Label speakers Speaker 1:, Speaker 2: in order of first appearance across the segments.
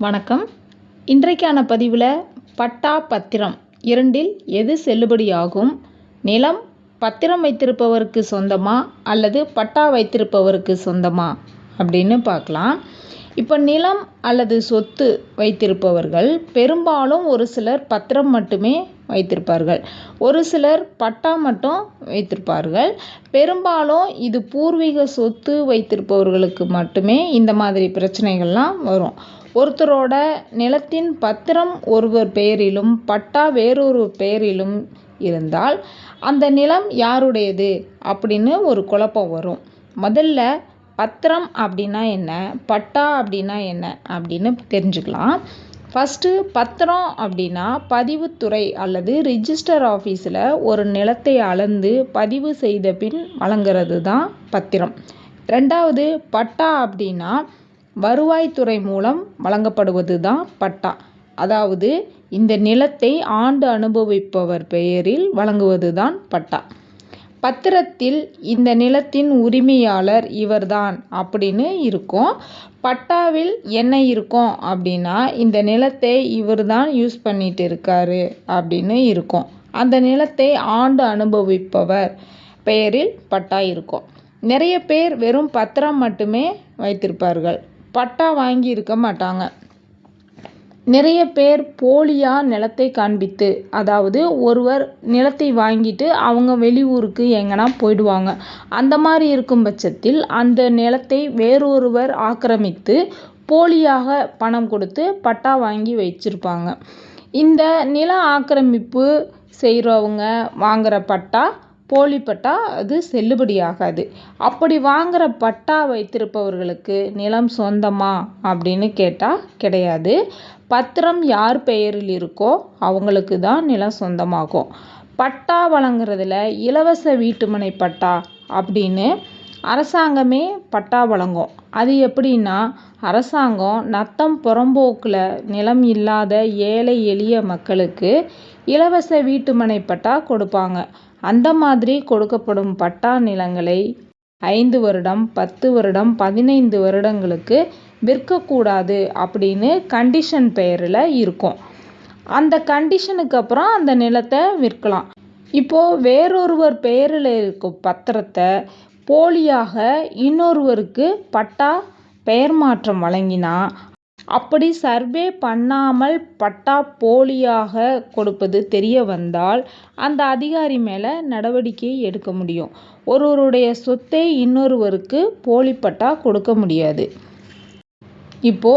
Speaker 1: வணக்கம். இன்றைக்கான பதிவில் பட்டா பத்திரம் இரண்டில் எது செல்லுபடியாகும், நிலம் பத்திரம் வைத்திருப்பவருக்கு சொந்தமா அல்லது பட்டா வைத்திருப்பவருக்கு சொந்தமா அப்படின்னு பார்க்கலாம். இப்போ நிலம் அல்லது சொத்து வைத்திருப்பவர்கள் பெரும்பாலும் ஒரு சிலர் பத்திரம் மட்டுமே வைத்திருப்பார்கள், ஒரு சிலர் பட்டா மட்டும் வைத்திருப்பார்கள். பெரும்பாலும் இது பூர்வீக சொத்து வைத்திருப்பவர்களுக்கு மட்டுமே இந்த மாதிரி பிரச்சனைகள்லாம் வரும். ஒருத்தரோட நிலத்தின் பத்திரம் ஒருவர் பெயரிலும் பட்டா வேறொரு பெயரிலும் இருந்தால் அந்த நிலம் யாருடையது அப்படின்னு ஒரு குழப்பம் வரும். முதல்ல பத்திரம் அப்படின்னா என்ன, பட்டா அப்படின்னா என்ன அப்படின்னு தெரிஞ்சுக்கலாம். ஃபஸ்ட்டு பத்திரம் அப்படின்னா பதிவுத்துறை அல்லது ரிஜிஸ்டர் ஆஃபீஸில் ஒரு நிலத்தை அளந்து பதிவு செய்த பின் வழங்குறது தான் பத்திரம். ரெண்டாவது பட்டா அப்படின்னா வருவாய்த்துறை மூலம் வழங்கப்படுவது தான் பட்டா. அதாவது இந்த நிலத்தை ஆண்டு அனுபவிப்பவர் பெயரில் வழங்குவது தான் பட்டா. பத்திரத்தில் இந்த நிலத்தின் உரிமையாளர் இவர்தான் அப்படின்னு இருக்கும். பட்டாவில் என்ன இருக்கும் அப்படின்னா இந்த நிலத்தை இவர்தான் யூஸ் பண்ணிட்டு இருக்காரு அப்படின்னு இருக்கும். அந்த நிலத்தை ஆண்டு அனுபவிப்பவர் பெயரில் பட்டா இருக்கும். நிறைய பேர் வெறும் பத்திரம் மட்டுமே வைத்திருப்பார்கள், பட்டா வாங்கி இருக்க மாட்டாங்க. நிறைய பேர் போலியாக நிலத்தை காண்பித்து, அதாவது ஒருவர் நிலத்தை வாங்கிட்டு அவங்க வெளியூருக்கு எங்கன்னா போயிடுவாங்க. அந்த மாதிரி இருக்கும் பட்சத்தில் அந்த நிலத்தை வேறொருவர் ஆக்கிரமித்து போலியாக பணம் கொடுத்து பட்டா வாங்கி வச்சிருப்பாங்க. இந்த நில ஆக்கிரமிப்பு செய்கிறவங்க வாங்குகிற பட்டா போலி பட்டா, அது செல்லுபடியாகாது. அப்படி வாங்குகிற பட்டா வைத்திருப்பவர்களுக்கு நிலம் சொந்தமா அப்படின்னு கேட்டால் கிடையாது. பத்திரம் யார் பெயரில் இருக்கோ அவங்களுக்கு தான் நிலம் சொந்தமாகும். பட்டா வழங்குறதுல இலவச வீட்டுமனை பட்டா அப்படின்னு அரசாங்கமே பட்டா வழங்கும். அது எப்படின்னா, அரசாங்கம் நத்தம் புறம்போக்கில் நிலம் இல்லாத ஏழை எளிய மக்களுக்கு இலவச வீட்டுமனை பட்டா கொடுப்பாங்க. அந்த மாதிரி கொடுக்கப்படும் பட்டா நிலங்களை 5 வருடம் 10 வருடம் 15 வருடங்களுக்கு விற்கக்கூடாது அப்படின்னு கண்டிஷன் பெயரில் இருக்கும். அந்த கண்டிஷனுக்கு அப்புறம் அந்த நிலத்தை விற்கலாம். இப்போது வேறொருவர் பெயரில் இருக்கும் பத்திரத்தை போலியாக இன்னொருவருக்கு பட்டா பெயர் மாற்றம் வழங்கினா, அப்படி சர்வே பண்ணாமல் பட்டா போலியாக கொடுப்பது தெரிய வந்தால் அந்த அதிகாரி மேலே நடவடிக்கை எடுக்க முடியும். ஒருவருடைய சொத்தை இன்னொருவருக்கு போலி பட்டா கொடுக்க முடியாது. இப்போ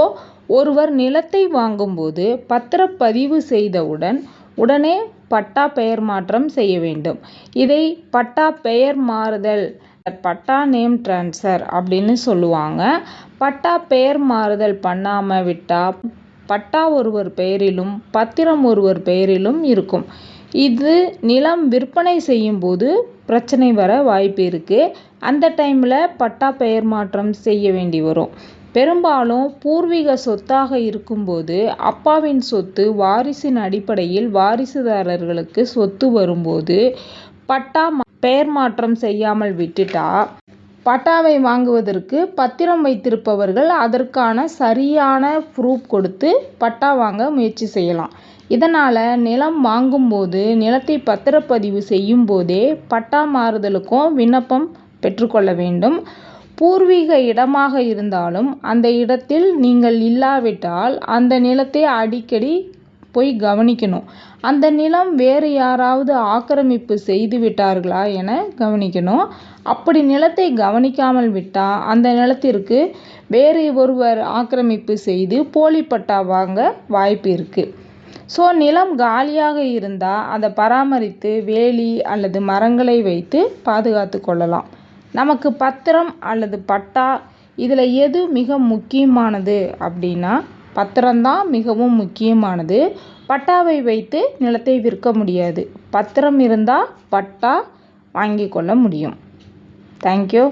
Speaker 1: ஒருவர் நிலத்தை வாங்கும்போது பத்திரப்பதிவு செய்தவுடன் உடனே பட்டா பெயர் மாற்றம் செய்ய வேண்டும். இதை பட்டா பெயர் மாறுதல், பட்டா நேம் டிரான்ஸ்ஃபர் அப்படின்னு சொல்லுவாங்க. பட்டா பெயர் மாறுதல் பண்ணாமல் விட்டால் பட்டா ஒருவர் பெயரிலும் பத்திரம் ஒருவர் பெயரிலும் இருக்கும். இது நிலம் விற்பனை செய்யும் போது பிரச்சனை வர வாய்ப்பு இருக்குது. அந்த டைமில் பட்டா பெயர் மாற்றம் செய்ய வேண்டி வரும். பெரும்பாலும் பூர்வீக சொத்தாக இருக்கும்போது அப்பாவின் சொத்து வாரிசின் அடிப்படையில் வாரிசுதாரர்களுக்கு சொத்து வரும்போது பட்டா பெயர் மாற்றம் செய்யாமல் விட்டுட்டா பட்டாவை வாங்குவதற்கு பத்திரம் வைத்திருப்பவர்கள் அதற்கான சரியான ப்ரூஃப் கொடுத்து பட்டா வாங்க முயற்சி செய்யலாம். இதனால் நிலம் வாங்கும்போது நிலத்தை பத்திரப்பதிவு செய்யும் போதே பட்டா மாறுதலுக்கும் விண்ணப்பம் பெற்றுக்கொள்ள வேண்டும். பூர்வீக இடமாக இருந்தாலும் அந்த இடத்தில் நீங்கள் இல்லாவிட்டால் அந்த நிலத்தை அடிக்கடி போய் கவனிக்கணும். அந்த நிலம் வேறு யாராவது ஆக்கிரமிப்பு செய்து விட்டார்களா என கவனிக்கணும். அப்படி நிலத்தை கவனிக்காமல் விட்டால் அந்த நிலத்திற்கு வேறு ஒருவர் ஆக்கிரமிப்பு செய்து போலி பட்டா வாங்க வாய்ப்பு இருக்குது. ஸோ நிலம் காலியாக இருந்தால் அதை பராமரித்து வேலி அல்லது மரங்களை வைத்து பாதுகாத்து கொள்ளலாம். நமக்கு பத்திரம் அல்லது பட்டா இதில் எது மிக முக்கியமானது அப்படின்னா பத்திரம்தான் மிகவும் முக்கியமானது. பட்டாவை வைத்து நிலத்தை விற்க முடியாது. பத்திரம் இருந்தால் பட்டா வாங்கி கொள்ள முடியும். தேங்க்யூ.